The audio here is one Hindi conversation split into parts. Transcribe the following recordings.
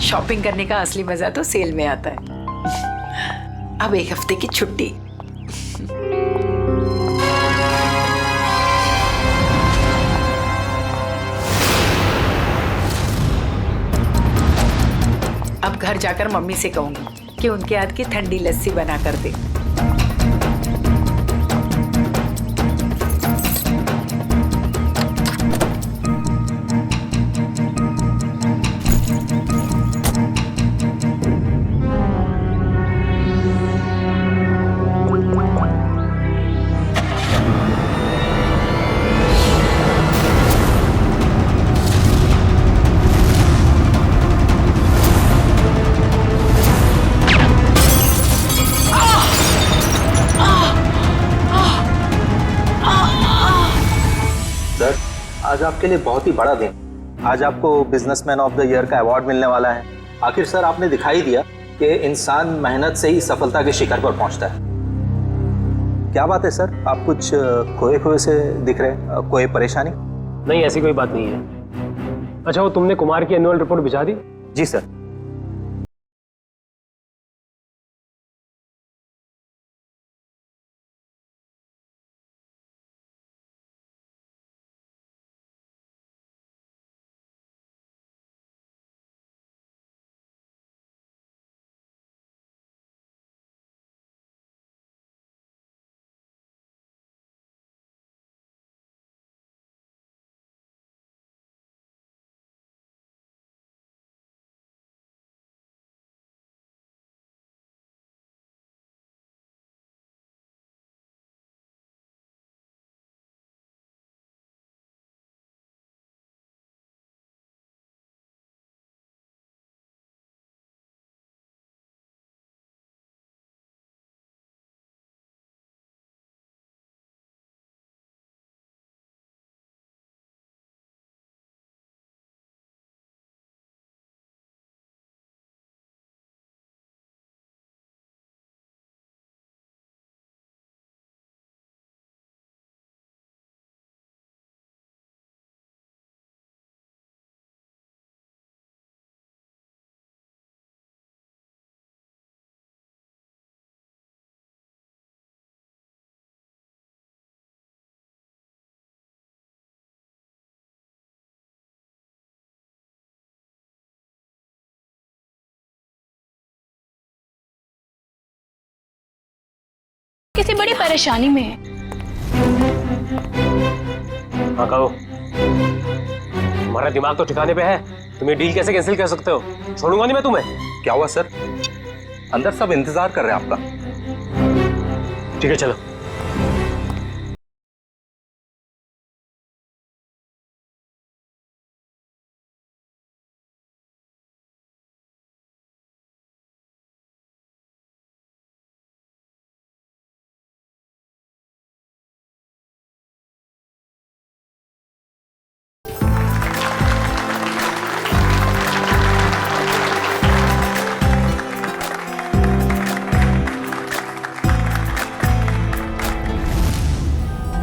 शॉपिंग करने का असली मजा तो सेल में आता है। अब 1 हफ्ते की छुट्टी। अब घर जाकर मम्मी से कहूंगी कि उनके हाथ की ठंडी लस्सी बना कर दे। आज आपके लिए बहुत ही बड़ा दिन। आज आपको बिजनेसमैन ऑफ द ईयर का अवार्ड मिलने वाला है। आखिर सर आपने दिखाई दिया कि इंसान मेहनत से ही सफलता के शिखर पर पहुंचता है। क्या बात है सर, आप कुछ खोए खोए से दिख रहे हैं? कोई परेशानी? नहीं, ऐसी कोई बात नहीं है। अच्छा, वो तुमने कुमार की एनुअल रिपोर्ट भिजा दी? जी सर। किसी बड़ी परेशानी में है। हाँ कहो, तुम्हारा दिमाग तो ठिकाने पे है। तुम ये डील कैसे कैंसिल कर सकते हो? छोड़ूंगा नहीं मैं तुम्हें। क्या हुआ सर? अंदर सब इंतजार कर रहे हैं आपका। ठीक है चलो।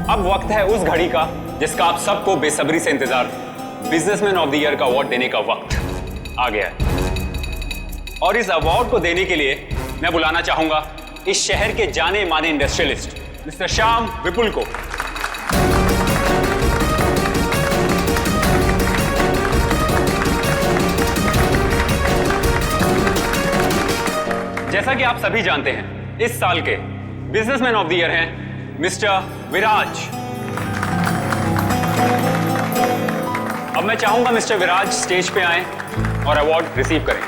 अब वक्त है उस घड़ी का जिसका आप सबको बेसब्री से इंतजार, बिजनेसमैन ऑफ द ईयर का अवार्ड देने का वक्त आ गया है। और इस अवार्ड को देने के लिए मैं बुलाना चाहूंगा इस शहर के जाने माने इंडस्ट्रियलिस्ट मिस्टर श्याम विपुल को। जैसा कि आप सभी जानते हैं, इस साल के बिजनेसमैन ऑफ द ईयर हैं मिस्टर विराज। अब मैं चाहूंगा मिस्टर विराज स्टेज पे आएं और अवार्ड रिसीव करें।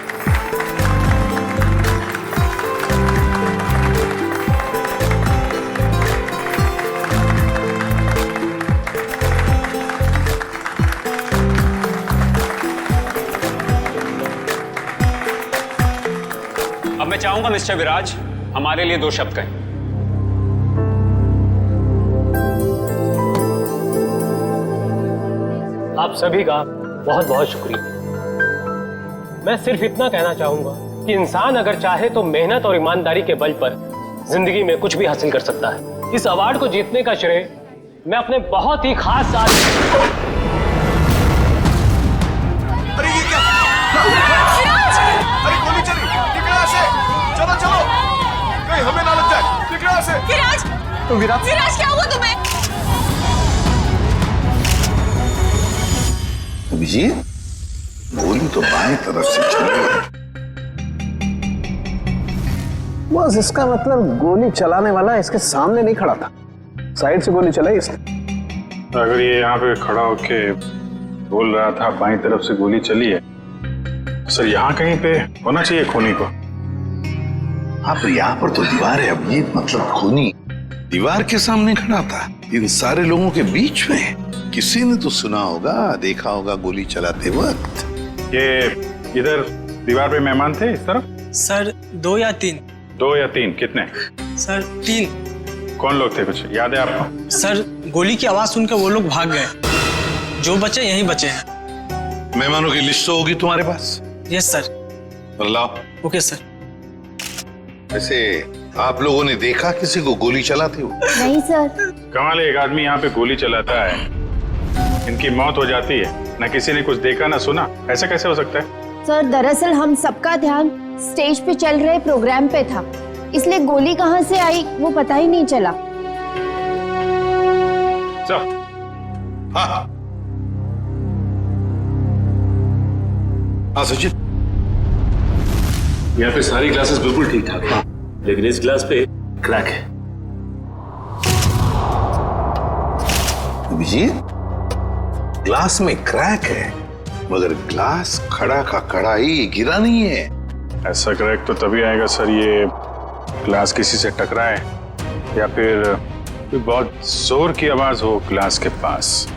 अब मैं चाहूंगा मिस्टर विराज हमारे लिए 2 शब्द कहें। आप सभी का बहुत बहुत शुक्रिया। मैं सिर्फ इतना कहना चाहूंगा कि इंसान अगर चाहे तो मेहनत और ईमानदारी के बल पर जिंदगी में कुछ भी हासिल कर सकता है। इस अवार्ड को जीतने का श्रेय मैं अपने बहुत ही खास अरे ये क्या? विराज, विराज विराज क्या हुआ तुम्हें? अभिजीत, गोली तो बाएं तरफ से चली है। बस इसका मतलब गोली चलाने वाला इसके सामने नहीं खड़ा था, साइड से गोली चलाई इसने। अगर ये यहाँ पे खड़ा होके बोल रहा था बाईं तरफ से गोली चली है, सर यहाँ कहीं पे होना चाहिए खूनी को। आप यहाँ पर तो दीवार है अभिजीत, मतलब खूनी दीवार के सामने खड़ा था, इन सारे लोगों के बीच में। किसी ने तो सुना होगा, देखा होगा गोली चलाते वक्त। ये इधर दीवार पे मेहमान थे इस तरफ? सर 2 या 3। 2 या 3 कितने? सर 3। कौन लोग थे, कुछ याद है आपको? सर गोली की आवाज सुनकर वो लोग भाग गए, जो बचे यहीं बचे हैं। मेहमानों की लिस्ट तो होगी तुम्हारे पास? Yes sir. लाओ। Okay sir. वैसे आप लोगों ने देखा किसी को गोली चलाते हुए? नहीं सर। कमाल है, एक आदमी यहाँ पे गोली चलाता है, इनकी मौत हो जाती है, ना किसी ने कुछ देखा ना सुना, ऐसा कैसे हो सकता है? सर दरअसल हम सबका ध्यान स्टेज पे चल रहे प्रोग्राम पे था, इसलिए गोली कहाँ से आई वो पता ही नहीं चला। हाँ हाँ सचिन, यहाँ पे सारी ग्लासेस बिल्कुल ठीक ठाक है, लेकिन इस ग्लास पे क्रैक है। अभिजीत, ग्लास में क्रैक है, मगर ग्लास खड़ा का खड़ा ही गिरा नहीं है। ऐसा क्रैक तो तभी आएगा सर, ये ग्लास किसी से टकराए या फिर कोई बहुत जोर की आवाज हो ग्लास के पास।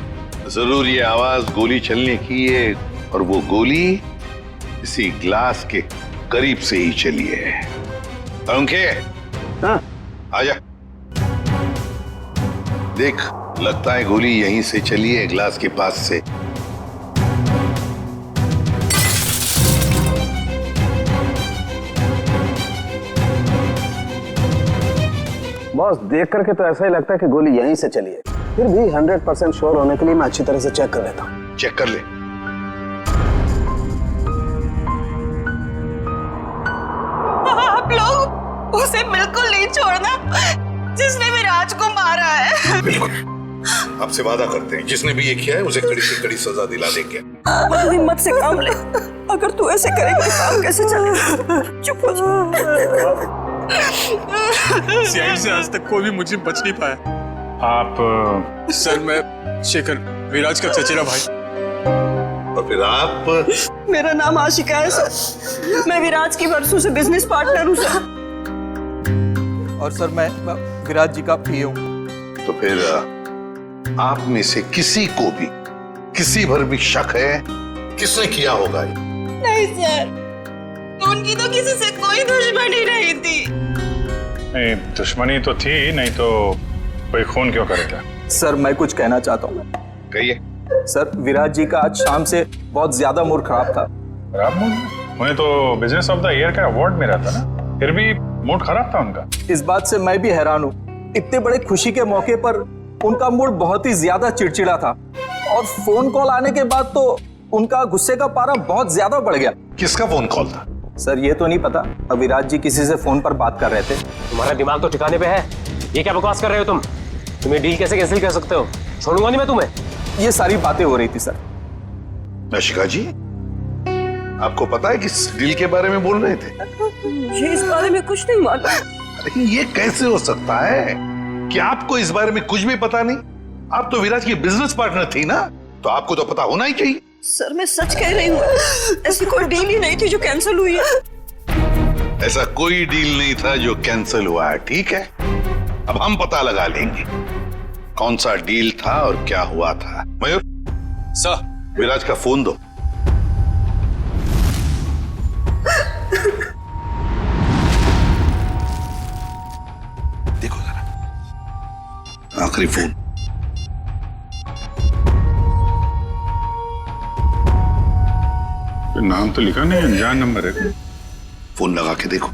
जरूर ये आवाज गोली चलने की है, और वो गोली इसी ग्लास के करीब से ही चली है। पंखे, हाँ आजा। देख, लगता है गोली यहीं से चली है, ग्लास के पास से। बॉस, देख करके तो ऐसा ही लगता है कि गोली यहीं से चली है, फिर भी 100% श्योर होने के लिए मैं अच्छी तरह से चेक कर लेता हूँ। चेक कर ले। आप लोग उसे बिल्कुल नहीं छोड़ना जिसने विराज को मारा है। बिल्कुल, आपसे वादा करते हैं, जिसने भी ये किया है उसे कड़ी से कड़ी सजा दिला देंगे। तू हिम्मत से काम ले, अगर तू ऐसे करेगा तो काम कैसे चलेगा? चुप हो जा। सीआईडी से आज तक कोई भी मुझे बच नहीं पाया। आप सर, मैं शेखर, विराज का चचेरा भाई। और फिर आप? मेरा नाम आशिका है सर, मैं विराज की बरसों से बिजनेस पार्टनर हूँ सर। और सर मैं विराज जी का पीए हूँ। तो फिर आप में से किसी को भी किसी भर भी शक है किसने किया होगा ये? नहीं सर, उनकी तो किसी से कोई दुश्मनी नहीं थी। नहीं, दुश्मनी तो थी, नहीं तो कोई खून क्यों करेगा? सर मैं कुछ कहना चाहता हूँ। कहिए। सर विराज जी का आज शाम से बहुत ज्यादा मूड खराब था। खराब मूड? उन्हें तो बिजनेस ऑफ द ईयर का अवार्ड मिला था ना, फिर भी मूड खराब था उनका। इस बात से मैं भी हैरान हूँ, इतने बड़े खुशी के मौके पर उनका मूड बहुत ही ज्यादा चिड़चिड़ा था, और फोन कॉल आने के बाद तो उनका गुस्से का पारा बहुत ज्यादा बढ़ गया। किसका फोन कॉल था? सर ये तो नहीं पता, अब विराज जी किसी से फोन पर बात कर रहे थे। तुम्हारा दिमाग तो ठिकाने पे है, ये क्या बकवास कर रहे हो तुम? तुम्हें डील कैसे कैंसिल कर सकते हो? छोड़ूंगा नहीं मैं तुम्हें। ये सारी बातें हो रही थी सर। आशिका जी, आपको पता है किस डील के बारे में बोल रहे थे? मुझे इस बारे में कुछ नहीं मालूम। अरे ये कैसे हो सकता है कि आपको इस बारे में कुछ भी पता नहीं? आप तो विराज की बिजनेस पार्टनर थी ना, तो आपको तो पता होना ही चाहिए। सर मैं सच कह रही हूँ, ऐसी कोई डील ही नहीं थी जो कैंसिल हुई है। ऐसा कोई डील नहीं था जो कैंसिल हुआ है, ठीक है? अब हम पता लगा लेंगे कौन सा डील था और क्या हुआ था। मयूर सर, विराज का फोन दो। देखो जरा, आखिरी फोन। नाम तो लिखा नहीं, अनजान नंबर है। फोन लगा के देखो।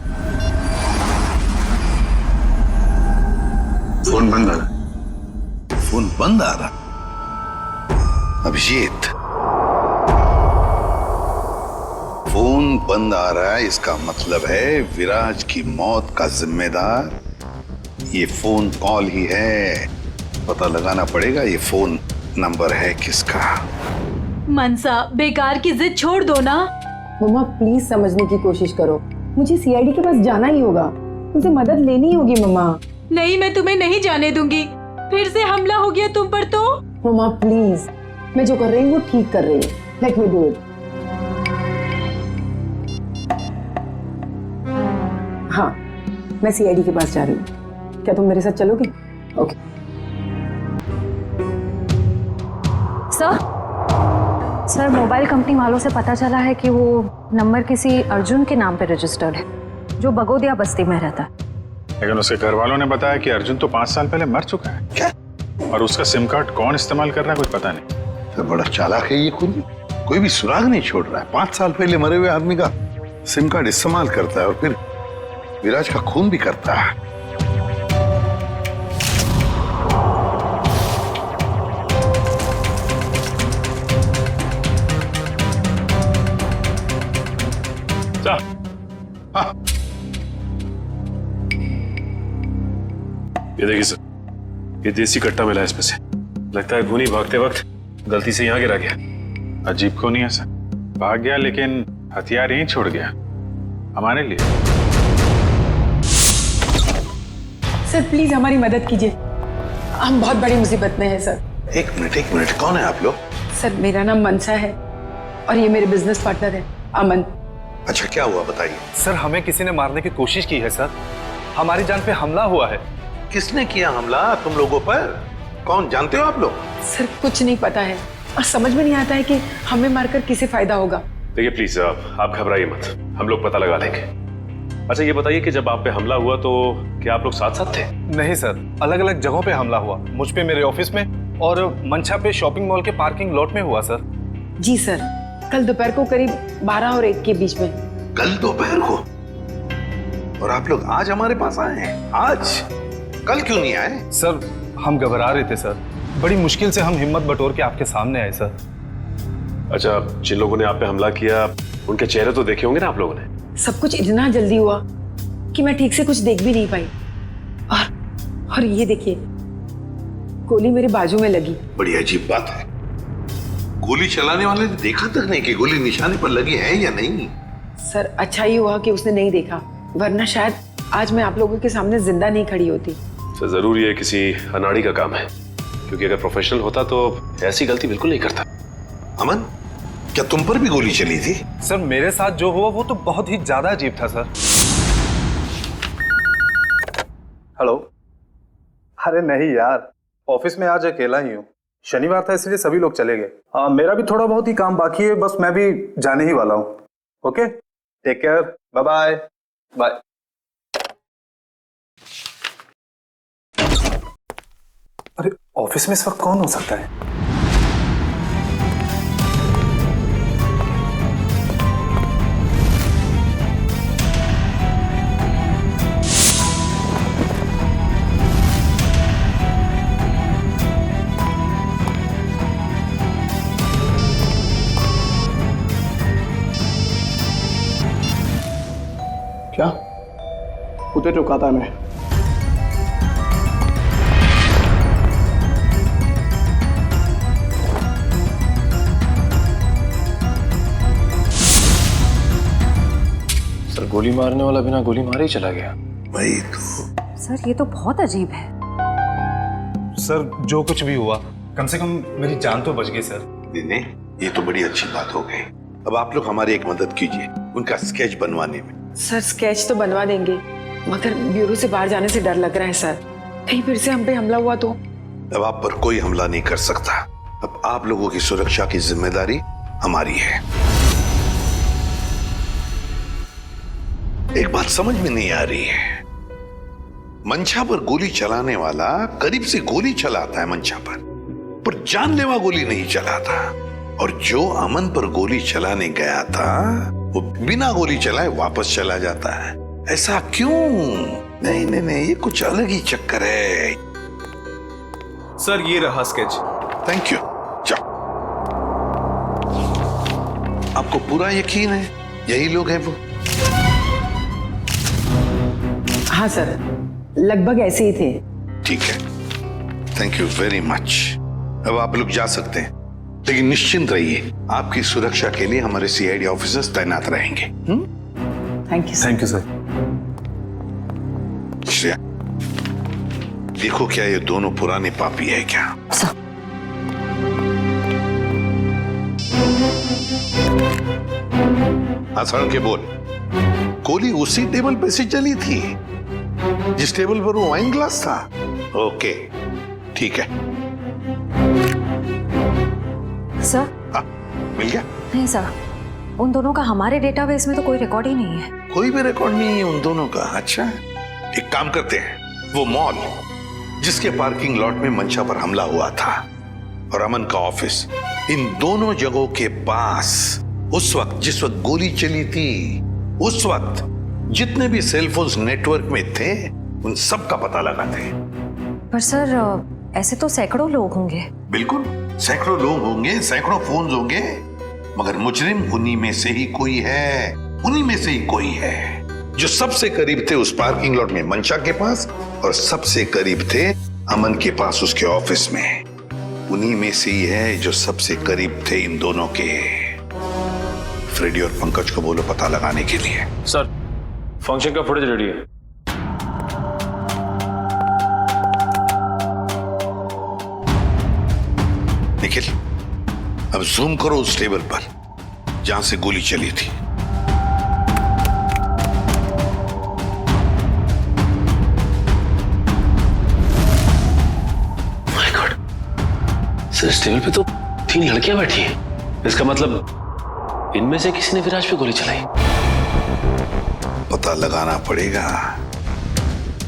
फोन बंद आ रहा। फोन बंद आ रहा? अभिजीत, फोन बंद आ रहा है, इसका मतलब है विराज की मौत का जिम्मेदार ये फोन कॉल ही है, पता लगाना पड़ेगा ये फोन नंबर है किसका। मनसा, बेकार की जिद छोड़ दो ना। मम्मा प्लीज समझने की कोशिश करो, मुझे सीआईडी के पास जाना ही होगा, तुमसे मदद लेनी होगी मम्मा। नहीं, मैं तुम्हें नहीं जाने दूंगी। फिर से हमला हो गया तुम पर तो। मम्मा प्लीज, मैं जो कर रही हूँ वो ठीक कर रही हूँ, लेट मी डू इट। हाँ, मैं सीआईडी के पास जा रही हूँ, क्या तुम मेरे साथ चलोगे? ओके। सर, मोबाइल कंपनी वालों से पता चला है कि वो नंबर किसी अर्जुन के नाम पे रजिस्टर्ड है, जो बगोदिया बस्ती में रहता है। लेकिन उसके घर वालों ने बताया कि अर्जुन तो 5 साल पहले मर चुका है। क्या? और उसका सिम कार्ड कौन इस्तेमाल कर रहा है कुछ पता नहीं। तो बड़ा चालाक है ये खूनी, कोई भी सुराग नहीं छोड़ रहा है। 5 साल पहले मरे हुए आदमी का सिम कार्ड इस्तेमाल करता है और फिर विराज का खून भी करता है। हाँ। ये देखिए सर, ये देसी कट्टा मिला है इसमें से। लगता है खूनी भागते वक्त गलती से यहाँ गिरा गया। अजीब खूनी है सर, भाग गया लेकिन हथियार यहीं छोड़ गया हमारे लिए। सर प्लीज हमारी मदद कीजिए, हम बहुत बड़ी मुसीबत में हैं सर। एक मिनट, कौन है आप लोग? सर मेरा नाम मनसा है और ये मेरे बिजनेस पार्टनर है अमन। अच्छा क्या हुआ बताइए। सर हमें किसी ने मारने की कोशिश की है सर, हमारी जान पे हमला हुआ है। किसने किया हमला तुम लोगों पर? कौन, जानते हो आप लोग? सर कुछ नहीं पता है और समझ में नहीं आता है कि हमें मारकर किसे फायदा होगा। देखिए प्लीज आप घबराइए मत, हम लोग पता लगा लेंगे। अच्छा ये बताइए कि जब आप पे हमला हुआ तो क्या आप लोग साथ साथ थे? नहीं सर, अलग अलग जगहों पे हमला हुआ, मुझ पे मेरे ऑफिस में और मंशा पे शॉपिंग मॉल के पार्किंग लॉट में हुआ सर। जी सर, कल दोपहर को करीब 12 और 1 के बीच में। कल दोपहर को? और आप लोग आज हमारे पास आए हैं? आज? कल क्यों नहीं आए? सर हम घबरा रहे थे सर, बड़ी मुश्किल से हम हिम्मत बटोर के आपके सामने आए सर। अच्छा, जिन लोगों ने आप पे हमला किया उनके चेहरे तो देखे होंगे ना आप लोगों ने? सब कुछ इतना जल्दी हुआ कि मैं ठीक से कुछ देख भी नहीं पाई। और ये देखिए, गोली मेरे बाजू में लगी। बड़ी अजीब बात है, गोली चलाने वाले ने देखा तक नहीं कि गोली निशाने पर लगी है या नहीं। सर अच्छा ही हुआ कि उसने नहीं देखा, वरना शायद आज मैं आप लोगों के सामने जिंदा नहीं खड़ी होती। सर जरूर ये किसी अनाड़ी का काम है, क्योंकि अगर प्रोफेशनल होता तो ऐसी गलती बिल्कुल नहीं करता। अमन, क्या तुम पर भी गोली चली थी? सर मेरे साथ जो हुआ वो तो बहुत ही ज्यादा अजीब था सर। हेलो। अरे नहीं यार, ऑफिस में आज अकेला ही हूँ, शनिवार था इसलिए सभी लोग चले गए। मेरा भी थोड़ा बहुत ही काम बाकी है, बस मैं भी जाने ही वाला हूँ। Okay, take care, bye bye bye. अरे ऑफिस में इस वक्त कौन हो सकता है? क्या उधर रुका था मैं? सर गोली मारने वाला बिना गोली मारे ही चला गया। वही तो। सर ये तो बहुत अजीब है। सर जो कुछ भी हुआ, कम से कम मेरी जान तो बच गई सर। नहीं, ये तो बड़ी अच्छी बात हो गई। अब आप लोग हमारी एक मदद कीजिए उनका स्केच बनवाने में। सर स्केच तो बनवा देंगे, मगर ब्यूरो से बाहर जाने से डर लग रहा है सर, कहीं फिर से हम पे हमला हुआ तो। अब आप पर कोई हमला नहीं कर सकता। अब आप लोगों की सुरक्षा की जिम्मेदारी हमारी है। एक बात समझ में नहीं आ रही है, मंशा पर गोली चलाने वाला करीब से गोली चलाता है मंशा पर जानलेवा गोली नहीं चलाता, और जो अमन पर गोली चलाने गया था वो बिना गोली चलाए वापस चला जाता है। ऐसा क्यों? नहीं नहीं नहीं, ये कुछ अलग ही चक्कर है। सर ये रहा स्केच। Thank you. जाओ। आपको पूरा यकीन है यही लोग हैं वो? हाँ सर, लगभग ऐसे ही थे। ठीक है, थैंक यू वेरी मच। अब आप लोग जा सकते हैं, लेकिन निश्चिंत रहिए, आपकी सुरक्षा के लिए हमारे सीआईडी ऑफिसर्स तैनात रहेंगे। Thank you. Thank you sir. Shreya, देखो क्या ये दोनों पुराने पापी है क्या? हाँ, सड़क के बोल। गोली उसी टेबल पे से चली थी जिस टेबल पर वो वाइन ग्लास था। ओके, ठीक है। सर? हाँ, मिल गया? नहीं सर, उन दोनों का हमारे डेटाबेस में तो कोई रिकॉर्ड ही नहीं है। कोई भी रिकॉर्ड नहीं है उन दोनों का? अच्छा, एक काम करते हैं, वो मॉल जिसके पार्किंग लॉट में मंशा पर हमला हुआ था और अमन का ऑफिस, इन दोनों जगहों के पास उस वक्त जिस वक्त गोली चली थी, उस वक्त जितने भी सेलफोन्स नेटवर्क में थे, उन सब का पता लगाते हैं। पर सर, ऐसे तो सैकड़ों लोग होंगे। बिल्कुल, सैकड़ों लोग होंगे, सैकड़ों फोन होंगे, मगर मुजरिम उन्हीं में से ही कोई है, उन्हीं में से ही कोई है जो सबसे करीब थे उस पार्किंग लॉट में मंशा के पास, और सबसे करीब थे अमन के पास उसके ऑफिस में। उन्हीं में से ही है जो सबसे करीब थे इन दोनों के। फ्रेडी और पंकज को बोलो पता लगाने के लिए। सर, फंक्शन का फुटेज रेडी है। निखिल, अब जूम करो उस टेबल पर जहां से गोली चली थी। माय गॉड, सर इस टेबल पे तो 3 लड़कियां बैठी हैं। इसका मतलब इनमें से किसी ने विराज पे गोली चलाई। पता लगाना पड़ेगा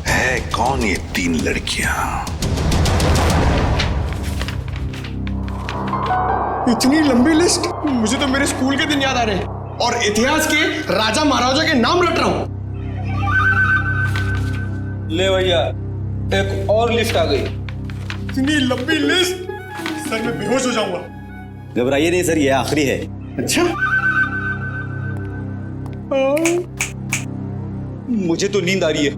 है कौन ये 3 लड़कियां। इतनी लंबी लिस्ट, मुझे तो मेरे स्कूल के दिन याद आ रहे हैं और इतिहास के राजा महाराजा के नाम रट रहा हूं। ले भैया, एक और लिस्ट आ गई। इतनी लंबी लिस्ट, सर मैं बेहोश हो जाऊंगा। घबराइए नहीं सर, ये आखिरी है। अच्छा, मुझे तो नींद आ रही है।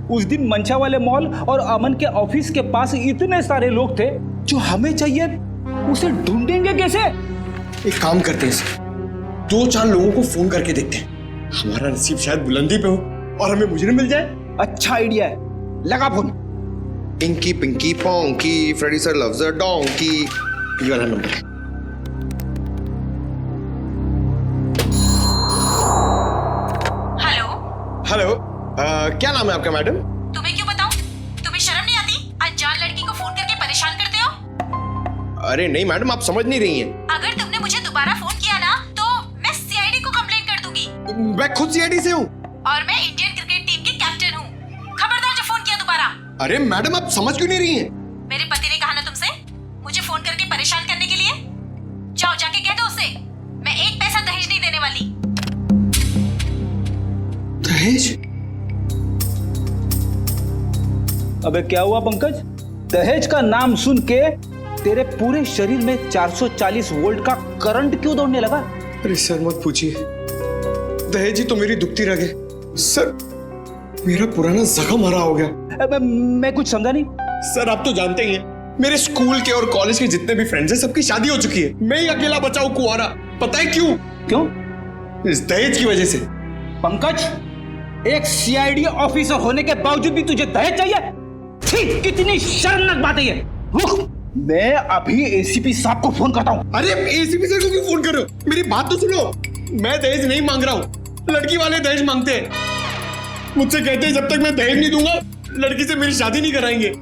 उस दिन मंशा वाले मॉल और अमन के ऑफिस के पास इतने सारे लोग थे, जो हमें चाहिए उसे ढूंढेंगे कैसे? एक काम करते हैं सर, 2-4 लोगों को फोन करके देखते हैं, हमारा नसीब शायद बुलंदी पे हो और हमें मुजरिम मिल जाए। अच्छा आइडिया है, लगा phone. Inky pinky ponky, Freddy sir loves a donkey, ये वाला नंबर है। हेलो, क्या नाम है आपका मैडम? तुम्हें क्यों बताऊं? तुम्हें शर्म नहीं आती? अनजान लड़की को फोन करके परेशान करते हो। अरे नहीं मैडम, आप समझ नहीं रही हैं। अगर तुमने मुझे दोबारा फोन किया ना, तो मैं सीआईडी को कंप्लेंट कर दूंगी। मैं खुद सीआईडी से हूँ और मैं इंडियन क्रिकेट टीम के कैप्टन हूँ। खबरदार जो फोन किया दोबारा। अरे मैडम, आप समझ क्यों नहीं रही हैं? मेरे पति ने कहा ना तुमसे मुझे फोन करके परेशान करने के लिए। जाओ जाके कह दो उसे, मैं 1 पैसा दहेज नहीं देने वाली। दहेज? अबे क्या हुआ पंकज? दहेज का नाम सुन के तेरे पूरे शरीर में 440 वोल्ट का करंट क्यों दौड़ने लगा? अरे सर मत पूछिए, दहेज ही तो मेरी दुखती रग है। सर, मेरा पुराना जख्म हरा हो गया। मैं कुछ समझा नहीं। सर आप तो जानते ही हैं, मेरे स्कूल के और कॉलेज के जितने भी फ्रेंड्स हैं, सबकी शादी हो चुकी है। मैं ही अकेला बचा हूं कुंवारा। पता है क्यों? क्यों? इस दहेज की वजह से। पंकज, एक सीआईडी ऑफिसर होने के बावजूद भी तुझे दहेज चाहिए? छी, कितनी शर्मनाक बात है ये। रुक, मैं अभी एसीपी साहब को फोन करता हूँ। अरे एसीपी सर को क्यों फोन कर रहे हो? मेरी बात तो सुनो, मैं दहेज नहीं मांग रहा हूँ, लड़की वाले दहेज मांगते हैं। मुझसे कहते हैं जब तक मैं दहेज नहीं दूंगा, लड़की से मेरी शादी नहीं कराएंगे।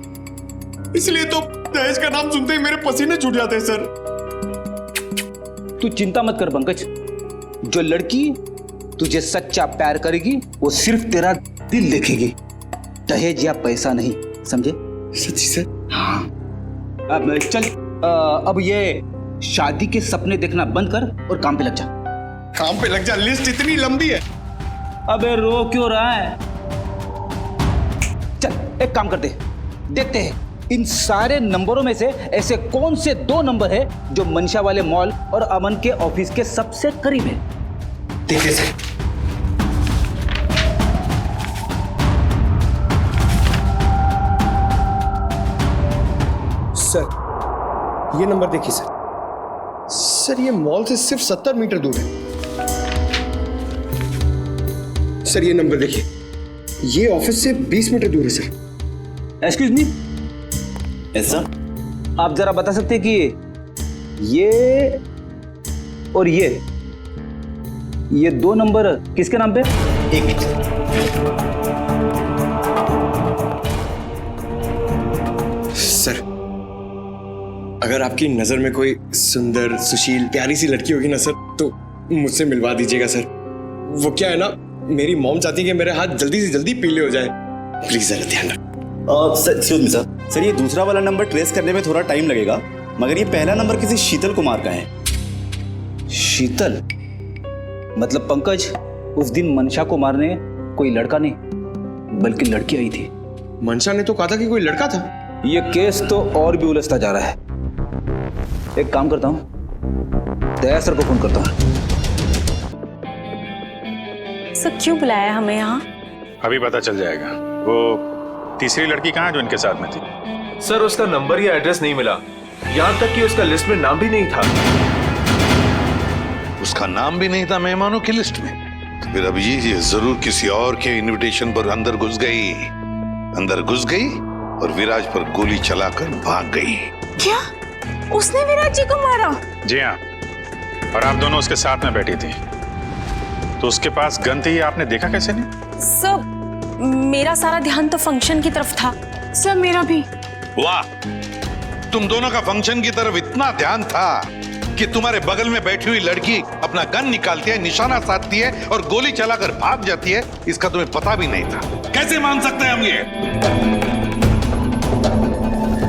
इसलिए तो दहेज का नाम सुनते ही मेरे पसीने छूट जाते हैं सर। तू चिंता मत कर पंकज, जो लड़की तुझे सच्चा प्यार करेगी वो सिर्फ तेरा दिल देखेगी, दहेज या पैसा नहीं, समझे? सच्ची सर? हाँ। अब चल, अब ये शादी के सपने देखना बंद कर और काम पे लग जा। काम पे लग जा? लिस्ट इतनी लंबी है। अबे रो क्यों रहा है? चल एक काम करते, देखते हैं इन सारे नंबरों में से ऐसे कौन से 2 नंबर है जो मंशा वाले मॉल और अमन के ऑफिस के सबसे करीब है। देखिए सर, सर ये नंबर देखिए सर। सर ये मॉल से सिर्फ 70 मीटर दूर है। सर ये नंबर देखिए, ये ऑफिस से 20 मीटर दूर है sir. Excuse me, yes sir, आप जरा बता सकते हैं कि ये और ये दो नंबर किसके नाम पे? एक मिनट। सर अगर आपकी नजर में कोई सुंदर सुशील प्यारी सी लड़की होगी ना सर, तो मुझसे मिलवा दीजिएगा सर। वो क्या है ना, मेरी मॉम चाहती है कि मेरे हाथ जल्दी से जल्दी पीले हो जाए। प्लीज जरा ध्यान रखो। Sir excuse me sir, sir ये दूसरा वाला नंबर ट्रेस करने में थोड़ा टाइम लगेगा, मगर ये पहला नंबर किसी शीतल कुमार का है। शीतल मतलब पंकज, उस दिन मनशा को मारने कोई लड़का नहीं बल्कि लड़की आई थी। मनशा ने तो कहा था कि कोई लड़का था। ये केस तो और भी उलझता जा रहा है। एक काम करता हूं, दया सर को फोन करता हूं। सर क्यों बुलाया हमें यहाँ? अभी पता चल जाएगा। वो तीसरी लड़की कहाँ है जो इनके साथ में थी? सर उसका नंबर या एड्रेस नहीं मिला, यहाँ तक कि उसका लिस्ट में नाम भी नहीं था। उसका नाम भी नहीं था मेहमानों की लिस्ट में? तो फिर अब ये जरूर किसी और के इनविटेशन पर अंदर घुस गई और विराज पर गोली चलाकर भाग गई। क्या उसने विराज जी को मारा? जी हाँ, और आप दोनों उसके साथ में बैठी थी, तो उसके पास गन थी, आपने देखा कैसे नहीं? सर मेरा सारा ध्यान तो फंक्शन की तरफ था। सर मेरा भी। वाह, तुम दोनों का फंक्शन की तरफ इतना ध्यान था कि तुम्हारे बगल में बैठी हुई लड़की अपना गन निकालती है, निशाना साधती है और गोली चलाकर भाग जाती है, इसका तुम्हें पता भी नहीं था। कैसे मान सकते हैं हम ये?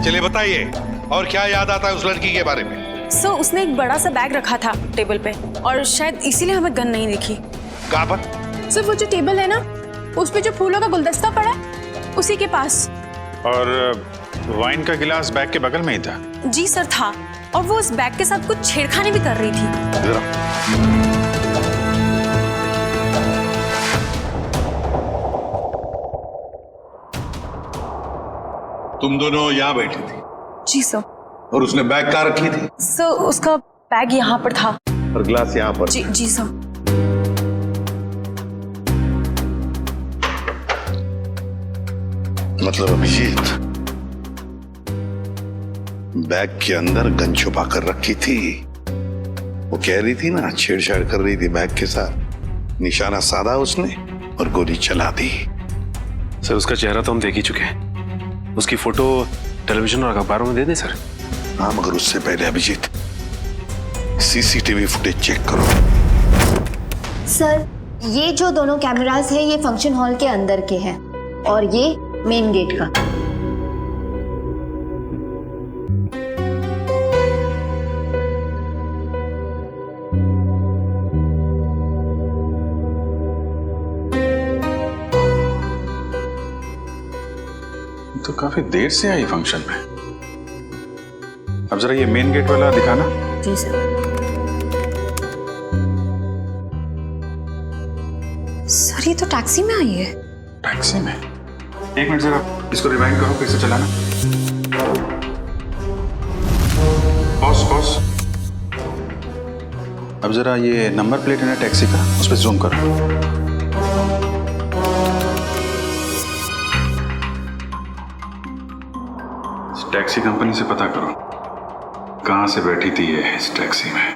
चलिए बताइए, और क्या याद आता है उस लड़की के बारे में? सर उसने एक बड़ा सा बैग रखा था टेबल पे, और शायद इसीलिए हमें गन नहीं दिखी। कहाँ पर? सर वो जो टेबल है ना, उस पे जो फूलों का गुलदस्ता पड़ा है, उसी के पास। और वाइन का गिलास बैग के बगल में ही था? जी सर था, और वो उस बैग के साथ कुछ छेड़खानी भी कर रही थी। तुम दोनों यहाँ बैठी थी? जी सर। और उसने बैग कहाँ रखी थी? सर उसका बैग यहाँ पर था और ग्लास यहाँ पर? जी सर। मतलब अभिजीत बैग के अंदर गन छुपा कर रखी थी। वो कह रही थी ना, छेड़छाड़ कर रही थी बैग के साथ, निशाना साधा उसने और गोली चला दी। सर उसका चेहरा तो हम देख ही चुके हैं, उसकी फोटो टेलीविजन और अखबारों में दे दें सर? हाँ, मगर उससे पहले अभिजीत सीसीटीवी फुटेज चेक करो। सर ये जो दोनों कैमरास हैं, ये फंक्शन हॉल के अंदर के हैं और ये मेन गेट का। तो काफी देर से आई फंक्शन में। अब जरा ये मेन गेट वाला दिखाना। जी सर। सर ये तो टैक्सी में आई है। टैक्सी में? एक मिनट जरा इसको रिवाइंड करो, फिर से चलाना। पॉज। अब जरा ये नंबर प्लेट है ना टैक्सी का, उस पर जूम करो। टैक्सी कंपनी से पता करो कहां से बैठी थी ये इस टैक्सी में।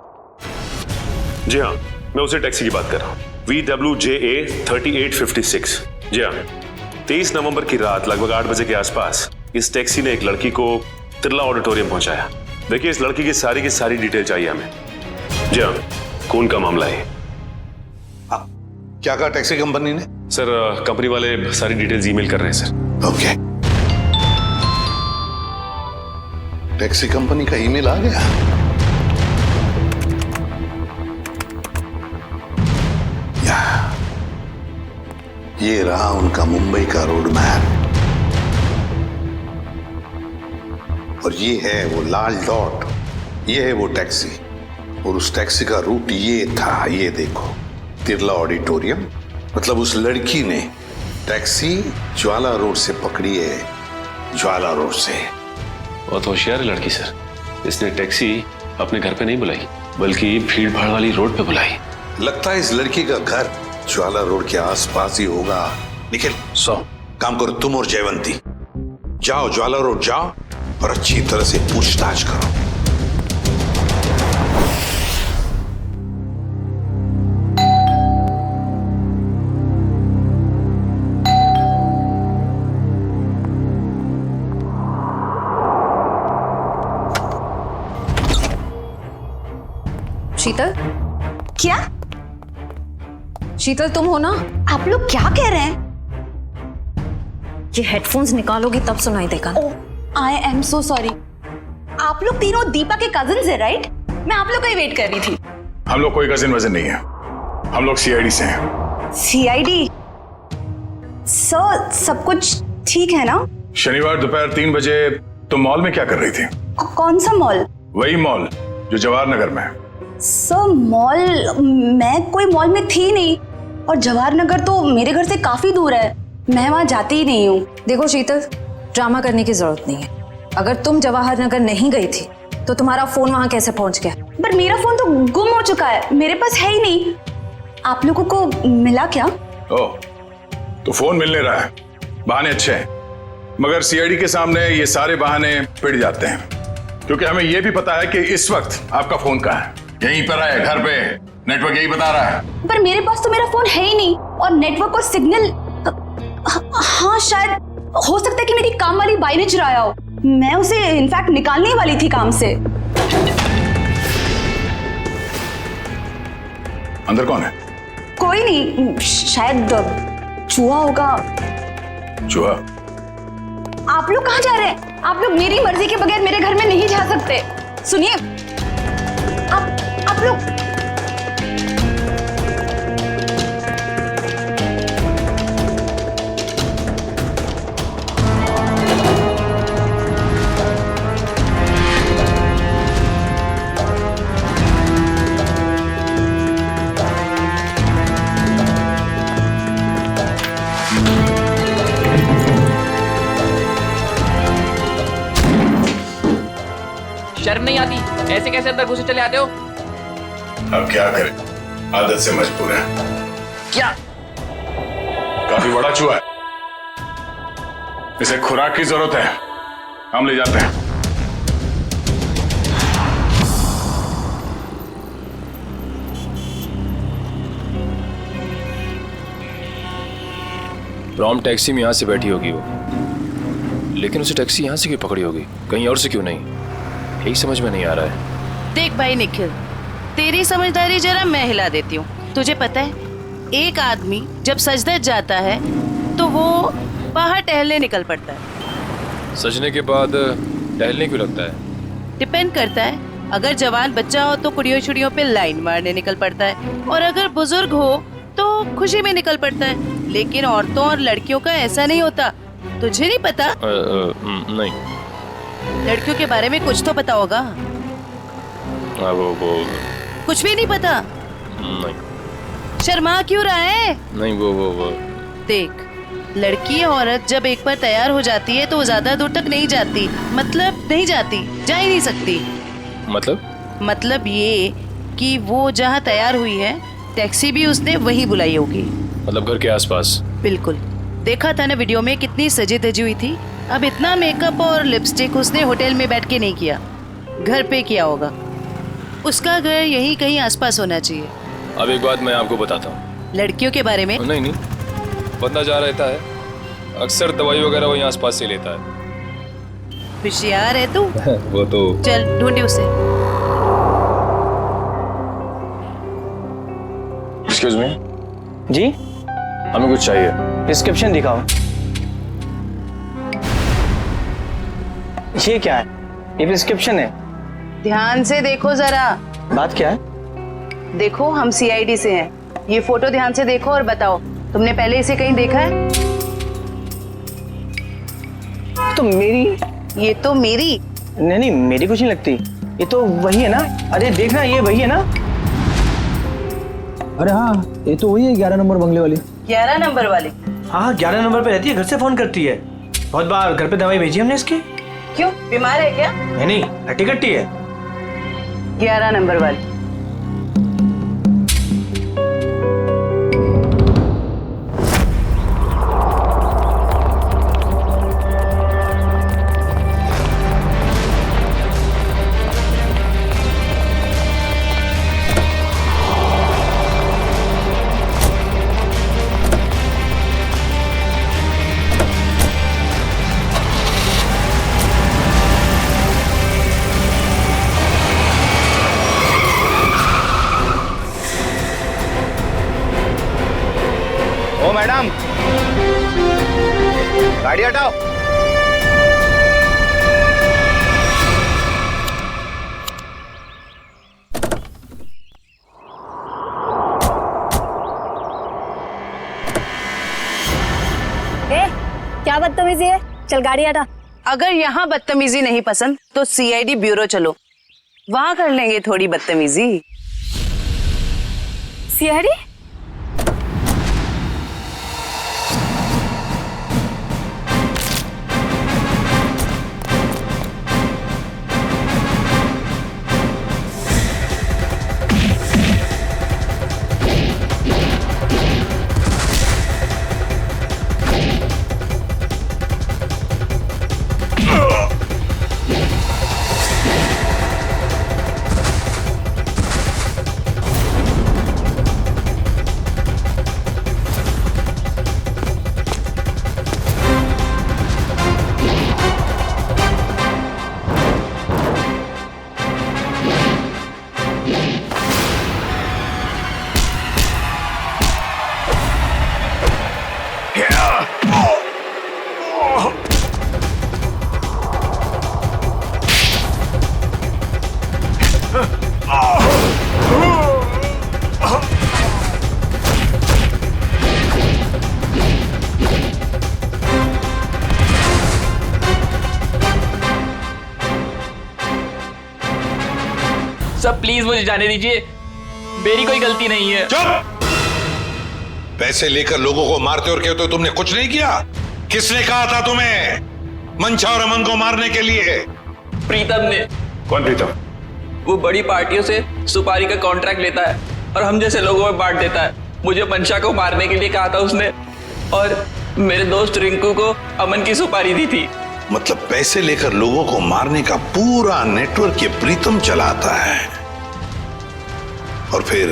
जी हाँ, मैं उसी टैक्सी की बात कर रहा हूँ, VWJA 3856। जी हाँ, 23 नवंबर की रात लगभग 8 बजे के आसपास इस टैक्सी ने एक लड़की को तिरला ऑडिटोरियम पहुंचाया। देखिए इस लड़की की सारी डिटेल चाहिए हमें। जी हाँ, खून का मामला है। क्या कहा टैक्सी कंपनी ने? सर कंपनी वाले सारी डिटेल्स ईमेल कर रहे हैं सर। ओके, टैक्सी कंपनी का ईमेल आ गया। ये रहा उनका मुंबई का रोड मैप, और ये है वो लाल डॉट, ये है वो टैक्सी, और उस टैक्सी का रूट ये था, ये देखो, तिरला ऑडिटोरियम। मतलब उस लड़की ने टैक्सी ज्वाला रोड से पकड़ी है, ज्वाला रोड से, बहुत होशियार है लड़की सर। इसने टैक्सी अपने घर पे नहीं बुलाई, बल्कि भीड़ भाड़ वाली रोड पे बुलाई। लगता है इस लड़की का घर ज्वाला रोड के आसपास ही होगा। निखिल, काम करो तुम और जयवंती, जाओ ज्वाला रोड जाओ और अच्छी तरह से पूछताछ करो। शीतल, क्या? शीतल तुम हो ना? आप लोग क्या कह रहे हैं? ये हेडफोन्स निकालोगी तब सुनाई देगा। I am so sorry. आप लोग तीनों दीपा के कजिन्स हैं, राइट? मैं आप लोग का ही वेट कर रही थी। हम लोग कोई कजिन वजन नहीं है, हम लोग सीआईडी से हैं। सीआईडी? सर, सब कुछ ठीक है ना? शनिवार दोपहर 3 बजे तुम मॉल में क्या कर रही थी? कौन सा मॉल? वही मॉल जो जवाहर नगर में है। सर मॉल, मैं कोई मॉल में थी नहीं, और जवाहर नगर तो मेरे घर से काफी दूर है, मैं वहां जाती ही नहीं हूँ। देखो शीतल, ड्रामा करने की जरूरत नहीं है। अगर तुम जवाहर नगर नहीं गई थी तो तुम्हारा फोन वहां कैसे पहुंच गया? पर मेरा फोन तो गुम हो चुका है, मेरे पास है ही नहीं। आप लोगों को मिला क्या? ओह, तो फोन मिलने रहा है, बहाने अच्छे हैं, मगर सीआईडी के सामने ये सारे बहाने पिट जाते हैं, क्योंकि हमें ये भी पता है कि इस वक्त आपका फोन कहाँ है। यहीं पर है, घर पे, नेटवर्क यही बता रहा है। पर मेरे पास तो मेरा फोन है ही नहीं, और नेटवर्क और सिग्नल, हाँ शायद हो सकता है कि मेरी काम वाली बाई ने चुराया हो। मैं उसे इनफैक्ट निकालने वाली थी काम से। अंदर कौन है? कोई नहीं, शायद चूहा होगा। चूहा? आप लोग कहाँ जा रहे हैं? आप लोग मेरी मर्जी के बगैर मेरे घर में नहीं जा सकते। सुनिए, आप लोग शर्म नहीं आती? ऐसे कैसे अंदर घुसे चले आते हो? अब क्या करें, आदत से मजबूर है। क्या? काफी बड़ा चूहा है, इसे खुराक की जरूरत है, हम ले जाते हैं। प्रॉम टैक्सी में यहाँ से बैठी होगी वो, लेकिन उसे टैक्सी यहाँ से क्यों पकड़ी होगी, कहीं और से क्यों नहीं? यही समझ में नहीं आ रहा है। देख भाई निखिल, तेरी समझदारी जरा मैं हिला देती हूँ। तुझे पता है, एक आदमी जब सजदर जाता है तो वो बाहर टहलने निकल पड़ता है। सजने के बाद टहलने क्यों लगता है? डिपेंड करता है, अगर जवान बच्चा हो तो कुड़ियों छुड़ियों पे लाइन मारने निकल पड़ता है, और अगर बुजुर्ग हो तो खुशी में निकल पड़ता है। लेकिन औरतों और लड़कियों का ऐसा नहीं होता, तुझे नहीं पता? नहीं। लड़कियों के बारे में कुछ तो पता होगा। वो कुछ भी नहीं पता? नहीं। शर्मा क्यों रहा है? नहीं, वो देख, लड़की औरत जब एक बार तैयार हो जाती है तो वो ज्यादा दूर तक नहीं जाती, मतलब नहीं जाती, जा ही नहीं सकती। मतलब ये कि वो जहाँ तैयार हुई है, टैक्सी भी उसने वही बुलाई होगी। मतलब घर के आसपास? बिल्कुल, देखा था ना वीडियो में, कितनी सजी धजी हुई थी। अब इतना मेकअप और लिपस्टिक उसने होटल में बैठ के नहीं किया, घर पे किया होगा। उसका घर यहीं कहीं आसपास होना चाहिए। अब एक बात मैं आपको बताता हूँ। लड़कियों के बारे में? नहीं, बंदा जा रहता है, अक्सर दवाई वगैरह वो यहाँ आसपास से लेता है। होशियार है तू। वो तो चल ढूंढे उसे। एक्सक्यूज मी जी, हमें कुछ चाहिए। प्रिस्क्रिप्शन दिखाओ। ये क्या है? ये प्रिस्क्रिप्शन है। ध्यान से देखो जरा। बात क्या है? देखो, हम सीआईडी से हैं। ये फोटो ध्यान से देखो और बताओ, तुमने पहले इसे कहीं देखा है? तो मेरी? ये तो मेरी। नहीं, मेरी कुछ नहीं लगती। ये तो वही है ना? अरे देखना, ये वही है ना? अरे हाँ, ये तो वही है 11 नंबर बंगले वाली। 11 नंबर वाली? हाँ, 11 नंबर पे रहती है, घर से फोन करती है। बहुत बार घर पे दवाई भेजी हमने इसकी। क्यों, बीमार है क्या? नहीं, हट्टी कट्टी है। 11 नंबर वाली। ओ मैडम, गाड़ी हटाओ। क्या बदतमीजी है, चल गाड़ी हटा। अगर यहाँ बदतमीजी नहीं पसंद तो सीआईडी ब्यूरो चलो, वहां कर लेंगे थोड़ी बदतमीजी। सीआईडी? सब प्लीज मुझे जाने दीजिए, मेरी कोई गलती नहीं है। चुप! पैसे लेकर लोगों को मारते और कहते हो तुमने कुछ नहीं किया। किसने कहा था तुम्हें मंशा और अमन को मारने के लिए? प्रीतम ने। कौन प्रीतम? वो बड़ी पार्टियों से सुपारी का कॉन्ट्रैक्ट लेता है और हम जैसे लोगों में बांट देता है। मुझे मंशा को मारने के लिए कहा था उसने, और मेरे दोस्त रिंकू को अमन की सुपारी दी थी। मतलब पैसे लेकर लोगों को मारने का पूरा नेटवर्क ये प्रीतम चलाता है। और फिर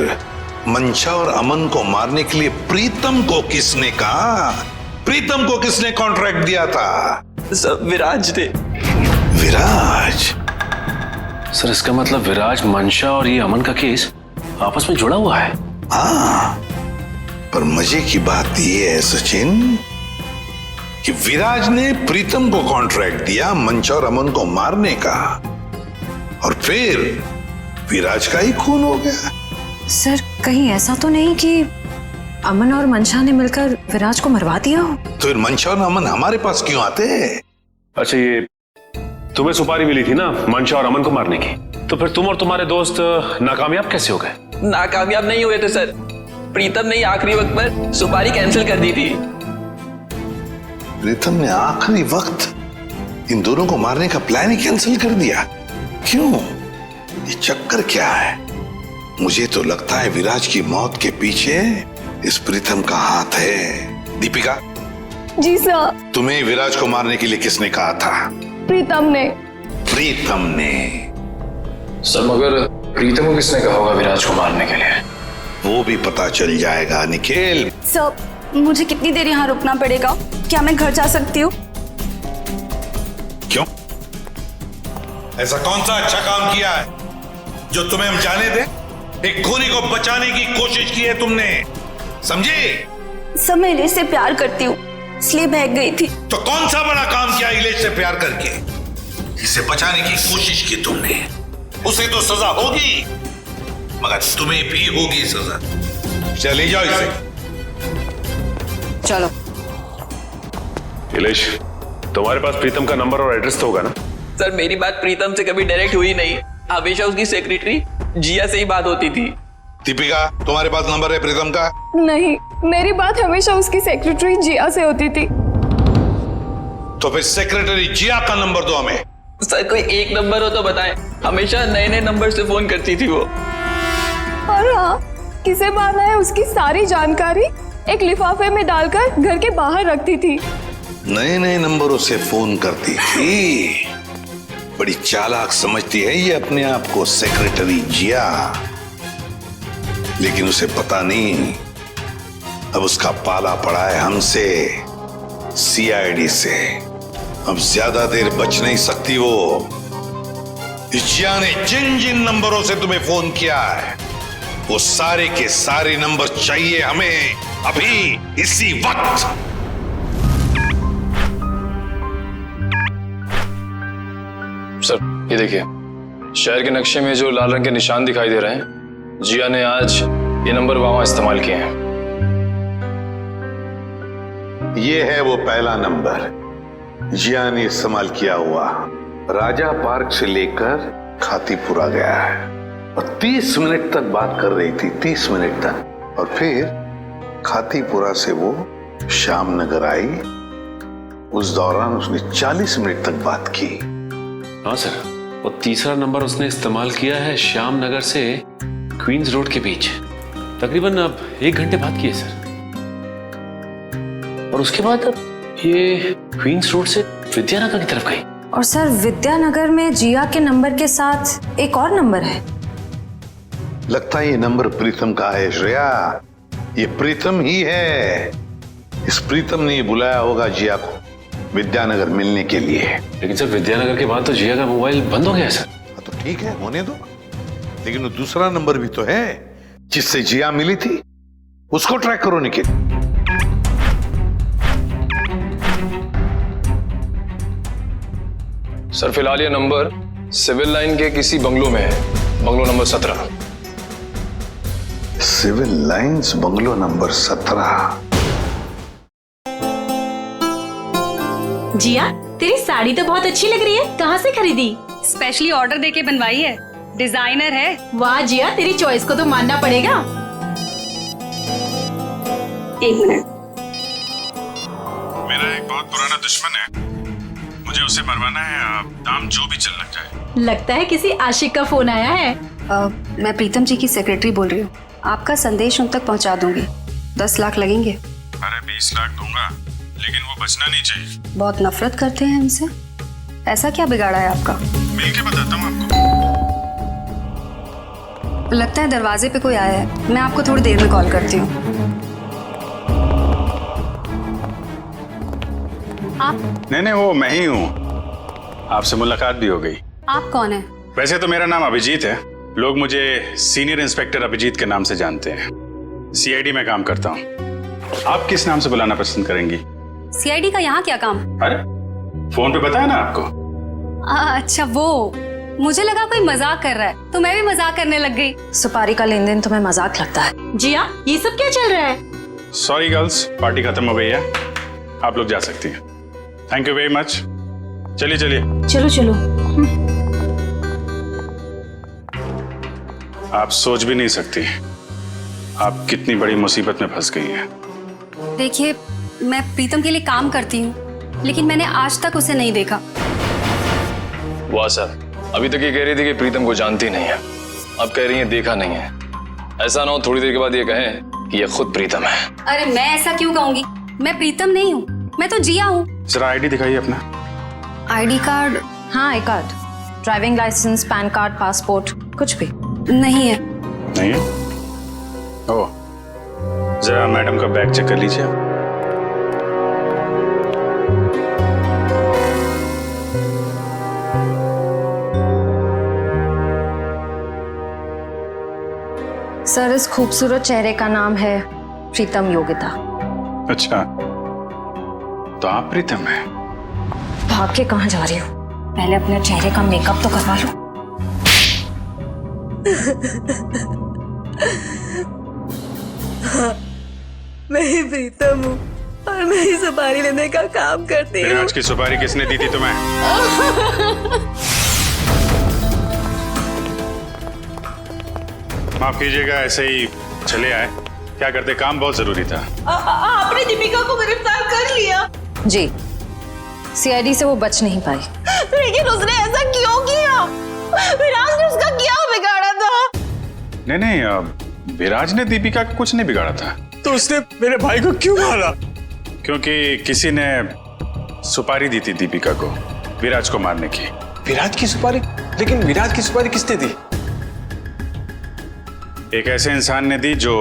मंशा और अमन को मारने के लिए प्रीतम को किसने कहा? प्रीतम को किसने कॉन्ट्रैक्ट दिया था? सब विराज ने। विराज? सर इसका मतलब विराज, मंशा और ये अमन का केस आपस में जुड़ा हुआ है। हाँ, पर मजे की बात यह है सचिन कि विराज ने प्रीतम को कॉन्ट्रैक्ट दिया मंशा और अमन को मारने का, और फिर विराज का ही खून हो गया। सर कहीं ऐसा तो नहीं कि अमन और मंशा ने मिलकर विराज को मरवा दिया हो? तो फिर मंशा और अमन हमारे पास क्यों आते हैं? अच्छा, ये तुम्हें सुपारी मिली थी ना मंशा और अमन को मारने की, तो फिर तुम और तुम्हारे दोस्त नाकामयाब कैसे हो गए? नाकामयाब नहीं हुए थे सर, प्रीतम ने आखिरी वक्त पर सुपारी कैंसिल कर दी थी। प्रीतम ने आखिरी वक्त इन दोनों को मारने का प्लान ही कैंसिल कर दिया? क्यों? ये चक्कर क्या है? मुझे तो लगता है विराज की मौत के पीछे इस प्रीतम का हाथ है। दीपिका। जी सर। तुम्हें विराज को मारने के लिए किसने कहा था? प्रीतम ने। प्रीतम ने? सर मगर प्रीतम को किसने कहा होगा विराज को मारने के लिए? वो भी पता चल जाएगा निखिल। सर मुझे कितनी देर यहाँ रुकना पड़ेगा? क्या मैं घर जा सकती हूँ? क्यों? ऐसा कौन सा अच्छा काम किया है जो तुम्हें हम जाने दें? एक खूनी को बचाने की कोशिश की है तुमने, समझे? सर मैं इलेश से प्यार करती हूँ, इसलिए भाग गई थी। तो कौन सा बड़ा काम किया इलेश से प्यार करके? इसे बचाने की कोशिश की तुमने, उसे तो सजा होगी, मगर तुम्हें भी होगी सजा। चले जाओ इसे। चलो। इलेश, तुम्हारे पास प्रीतम का नंबर और एड्रेस तो होगा ना? सर मेरी बात प्रीतम से कभी डायरेक्ट हुई नहीं, हमेशा उसकी सेक्रेटरी जिया से ही बात होती थी। दीपिका, तुम्हारे पास नंबर है प्रीतम का? नहीं, मेरी बात हमेशा उसकी सेक्रेटरी जिया से होती थी। तो फिर सेक्रेटरी जिया का नंबर दो हमें। सर कोई एक नंबर हो तो बताएं। हमेशा नए नए नंबर से फोन करती थी वो। और हाँ, किसे मारना है उसकी सारी जानकारी एक लिफाफे में डालकर घर के बाहर रखती थी। नए नए नंबरों से फोन करती थी। बड़ी चालाक समझती है ये अपने आप को सेक्रेटरी जिया, लेकिन उसे पता नहीं अब उसका पाला पड़ा है हमसे, सीआईडी से। अब ज्यादा देर बच नहीं सकती वो। जिया ने जिन जिन नंबरों से तुम्हें फोन किया है वो सारे के सारे नंबर चाहिए हमें अभी इसी वक्त। सर ये देखिए, शहर के नक्शे में जो लाल रंग के निशान दिखाई दे रहे हैं, जिया ने आज ये नंबर वहां इस्तेमाल किए हैं। ये है वो पहला नंबर जिया ने इस्तेमाल किया हुआ। राजा पार्क से लेकर खातीपुरा गया है और 30 मिनट तक बात कर रही थी, 30 मिनट तक। और फिर खातीपुरा से वो श्याम नगर आई। उस दौरान उसने 40 मिनट तक बात की। हाँ सर, और तीसरा नंबर उसने इस्तेमाल किया है श्याम नगर से क्वींस रोड के बीच। तकरीबन अब 1 घंटे बात की है सर। और उसके बाद अब ये क्वींस रोड से विद्यानगर की तरफ गई। और सर विद्यानगर में जिया के नंबर के साथ एक और नंबर है। लगता है ये नंबर प्रीतम का है श्रेया, ये प्रीतम ही है। इस प्रीतम ने बुलाया होगा जिया को विद्यानगर मिलने के लिए। लेकिन सर विद्यानगर के बाद तो जिया का मोबाइल बंद हो गया है सर। तो ठीक है, होने दो, लेकिन वो दूसरा नंबर भी तो है जिससे जिया मिली थी, उसको ट्रैक करो निखिल। सर फिलहाल ये नंबर सिविल लाइन के किसी बंगलो में है, bungalow number 17। Civil Lines bungalow number 17। Jiya, तेरी साड़ी तो बहुत अच्छी लग रही है, कहाँ से खरीदी? स्पेशली ऑर्डर देके बनवाई है, डिजाइनर है। वाह जिया, तेरी चॉइस को तो मानना पड़ेगा। 1 मिनट। मेरा एक बहुत पुराना दुश्मन है, मुझे उसे मरवाना है, दाम जो भी चल लग जाए। लगता है किसी आशिक का फोन आया है। मैं प्रीतम जी की सेक्रेटरी बोल रही हूँ। आपका संदेश उन तक पहुँचा दूंगी। 10 लाख लगेंगे। अरे 20 लाख दूंगा, लेकिन वो बचना नहीं चाहिए। बहुत नफरत करते हैं हमसे। ऐसा क्या बिगाड़ा है आपका? मिल के बताता हूँ आपको। लगता है दरवाजे पे कोई आया है, मैं आपको थोड़ी देर में कॉल करती हूँ। आप? नहीं, वो मैं ही हूँ। आपसे मुलाकात भी हो गई। आप कौन है? वैसे तो मेरा नाम अभिजीत है, लोग मुझे सीनियर इंस्पेक्टर अभिजीत के नाम से जानते हैं। सीआईडी में काम करता हूँ। आप किस नाम से बुलाना पसंद करेंगी? सीआईडी का यहाँ क्या काम? अरे फोन पे बताया ना आपको। अच्छा वो, मुझे लगा कोई मजाक कर रहा है तो मैं भी मजाक करने लग गई। सुपारी का लेन देन तुम्हें मजाक लगता है? जिया, ये सब क्या चल रहा है? सॉरी गर्ल्स, पार्टी खत्म हो गई है, आप लोग जा सकती हैं। Thank you very much. चलिए चलिए। चलो चलो। आप सोच भी नहीं सकती आप कितनी बड़ी मुसीबत में फंस गई हैं। देखिए, मैं प्रीतम के लिए काम करती हूँ, लेकिन मैंने आज तक उसे नहीं देखा। वाह सर, अभी तक ये कह रही थी कि प्रीतम को जानती नहीं है, अब कह रही है देखा नहीं है। ऐसा ना हो थोड़ी देर के बाद ये कहें कि ये खुद प्रीतम है। अरे मैं ऐसा क्यों कहूंगी? मैं प्रीतम नहीं हूँ, मैं तो जिया हूँ। जरा आईडी दिखाइए अपना। ID card? हाँ, I card, driving licence, PAN card, passport, कुछ भी नहीं है। नहीं है? ओ, जरा मैडम का बैग चेक कर लीजिए। सर इस खूबसूरत चेहरे का नाम है प्रीतम योगिता। अच्छा, तो आप प्रीतम हैं? भाग के कहाँ जा रही हो? पहले अपने चेहरे का मेकअप तो करवा लो। हाँ, मैं ही प्रीतम हूँ और मैं ही सुपारी लेने का काम करती हूँ। आज की सुपारी किसने दी थी तुम्हें? माफ कीजिएगा, ऐसे ही चले आए। क्या करते, काम बहुत जरूरी था। आपने दीपिका को गिरफ्तार कर लिया? जी, सीआईडी से वो बच नहीं पाई। लेकिन उसने ऐसा क्यों किया? विराज ने उसका क्या बिगाड़ा था? नहीं, विराज ने दीपिका का कुछ नहीं बिगाड़ा था। तो उसने मेरे भाई को क्यों मारा? क्योंकि किसी ने सुपारी दी थी दीपिका को विराज को मारने की। विराज की सुपारी? लेकिन विराज की सुपारी किसने दी? एक ऐसे इंसान ने दी जो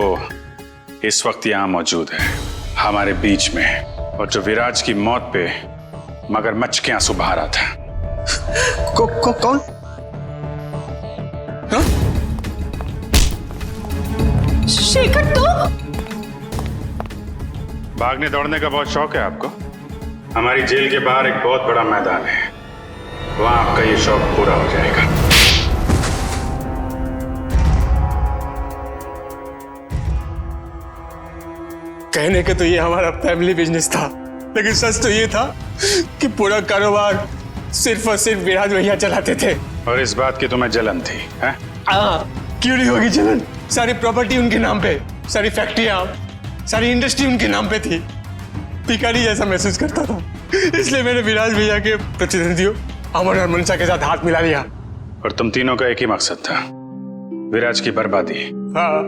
इस वक्त यहाँ मौजूद है हमारे बीच में, और जो विराज की मौत पे मगरमच्छ के आंसू बहा रहा था। कौन? हाँ? शेखर, तू? भागने दौड़ने का बहुत शौक है आपको? हमारी जेल के बाहर एक बहुत बड़ा मैदान है, वहां आपका ये शौक पूरा हो जाएगा। कहने के तो ये हमारा फैमिली बिजनेस था, लेकिन सच तो ये था कि पूरा कारोबार सिर्फ और सिर्फ विराज भैया चलाते थे। और इस बात की तुम्हें जलन थी, हैं? क्यों नहीं होगी जलन? सारी प्रॉपर्टी उनके नाम पे, सारी फैक्ट्रियां, सारी इंडस्ट्री उनके नाम पे थी। भिखारी जैसा महसूस करता था, इसलिए मैंने विराज भैया के प्रतिद्वंदियों अमन और मनसा के साथ हाथ मिला लिया। और तुम तीनों का एक ही मकसद था, विराज की बर्बादी। हाँ,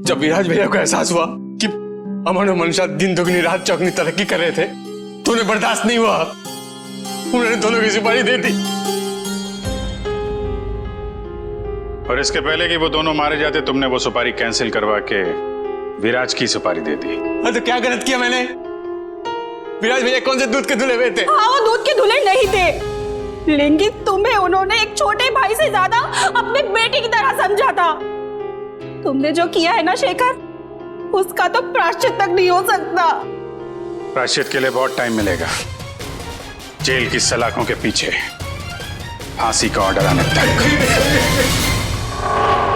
जब विराज भैया को एहसास हुआ कि अमन और मनसा दिन दुगनी रात चौगनी तरक्की कर रहे थे, तो उन्हें बर्दाश्त नहीं हुआ, उन्होंने दोनों की सुपारी दे दी। और इसके पहले कि वो दोनों मारे जाते, तुमने वो सुपारी कैंसिल करवा के विराज की सुपारी दे दी। तो क्या गलत किया मैंने? विराज भैया कौन से दूध के धुले हुए थे? हाँ, वो दूध के धुले नहीं थे, लेकिन तुम्हें उन्होंने एक छोटे भाई से ज्यादा अपने बेटे की तरह समझा था। तुमने जो किया है ना शेखर, उसका तो प्रायश्चित तक नहीं हो सकता। प्रायश्चित के लिए बहुत टाइम मिलेगा। जेल की सलाखों के पीछे फांसी का ऑर्डर आने तक।